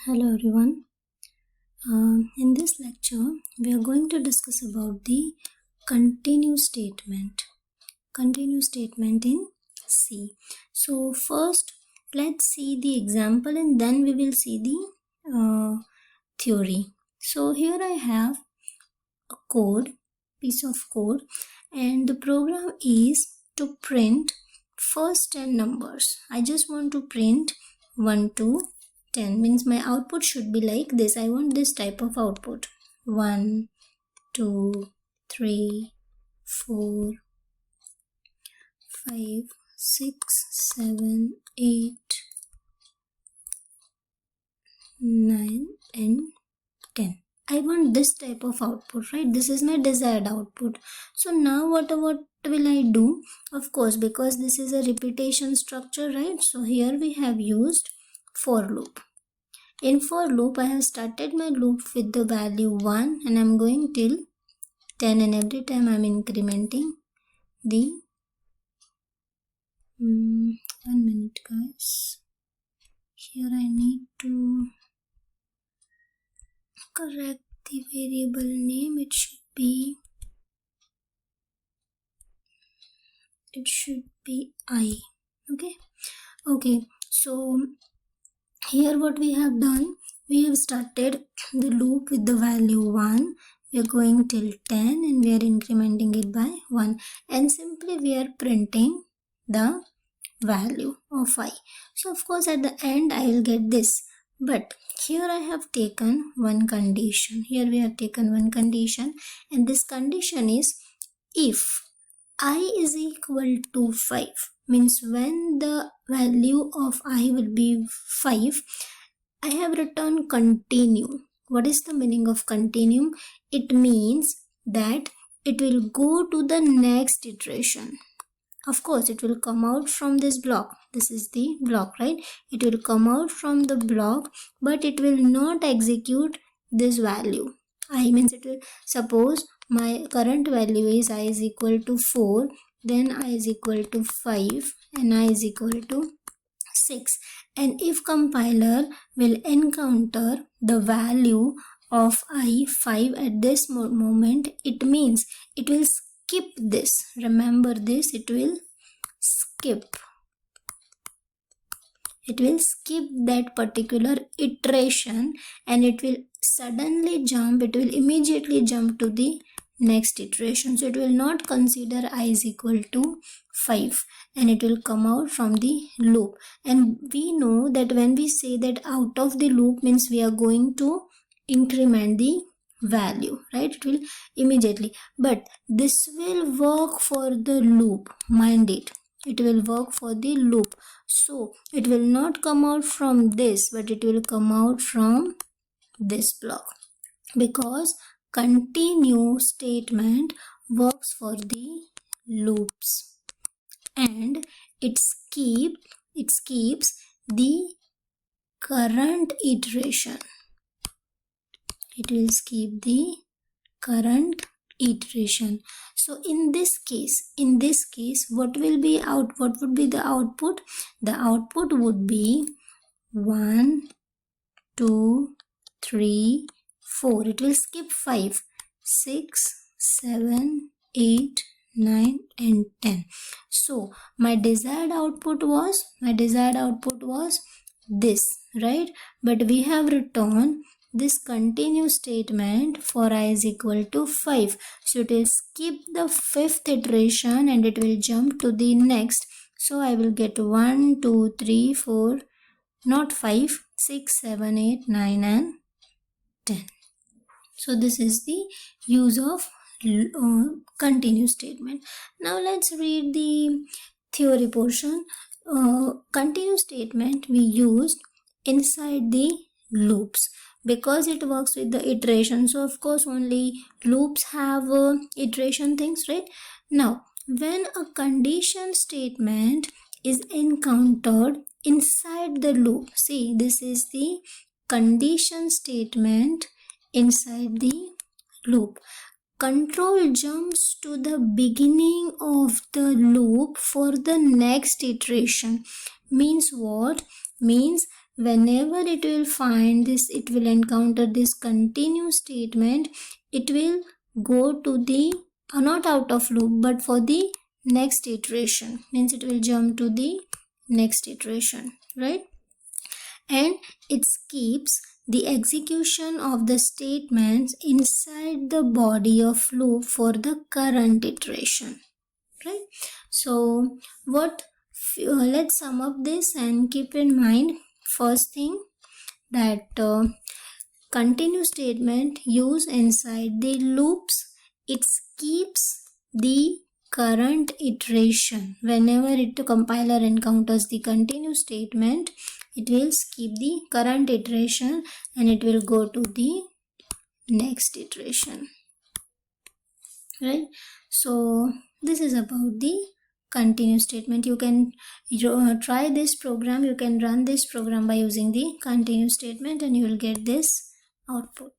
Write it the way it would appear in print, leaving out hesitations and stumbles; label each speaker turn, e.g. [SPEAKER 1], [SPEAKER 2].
[SPEAKER 1] Hello everyone. In this lecture, we are going to discuss about the continue statement. Continue statement in C. So first, let's see the example and then we will see the theory. So here I have a piece of code, and the program is to print first 10 numbers. I just want to print 1 to 10, means my output should be like this. I want this type of output: 1 2 3 4 5 6 7 8 9 and 10. I want this type of output, right? This is my desired output. So now what will I do? Of course, because this is a repetition structure, right? So here we have used for loop. In for loop, I have started my loop with the value 1 and I'm going till 10, and every time I'm incrementing the 1 minute guys. Here I need to correct the variable name. It should be I. Okay, so here what we have done, we have started the loop with the value 1. We are going till 10 and we are incrementing it by 1, and simply we are printing the value of I. So of course at the end I will get this, but here I have taken one condition. Here we have taken one condition, and this condition is if I is equal to 5, means when the value of I will be 5, I have written continue. What is the meaning of continue? It means that it will go to the next iteration. Of course, it will come out from this block. This is the block, right? It will come out from the block, but it will not execute this value. I means it will, suppose my current value is I is equal to 4, then I is equal to 5 and I is equal to 6. And if compiler will encounter the value of I 5 at this moment, it means it will skip this. Remember this, it will skip that particular iteration, and it will immediately jump to the next iteration. So it will not consider I is equal to 5, and it will come out from the loop. And we know that when we say that out of the loop, means we are going to increment the value, right? It will immediately, but this will work for the loop, mind it. It will work for the loop. So it will not come out from this, but it will come out from this block, because continue statement works for the loops, and it keeps the current iteration. It will skip the current iteration. So in this case, what would be the output? The output would be 1 2 3 4. It will skip 5 6 7 8 9 and 10. So my desired output was this, right? But we have written this continue statement for I is equal to 5. So it will skip the 5th iteration and it will jump to the next. So I will get 1 2 3 4, not 5, 6 7 8 9 and 10. So this is the use of continue statement. Now let's read the theory portion. Continue statement we used inside the loops, because it works with the iteration. So of course only loops have iteration things, right? Now when a condition statement is encountered inside the loop, see, this is the condition statement inside the loop, control jumps to the beginning of the loop for the next iteration. Means what? Means whenever it will find this, it will encounter this continue statement, it will go to the not out of loop but for the next iteration, means it will jump to the next iteration, right? And it keeps the execution of the statements inside the body of loop for the current iteration, right? So what, let's sum up this and keep in mind, first thing, that continue statement used inside the loops, it keeps the current iteration. Whenever it compiler encounters the continue statement, it will skip the current iteration and it will go to the next iteration, right? So this is about the continue statement. You can try this program, you can run this program by using the continue statement and you will get this output.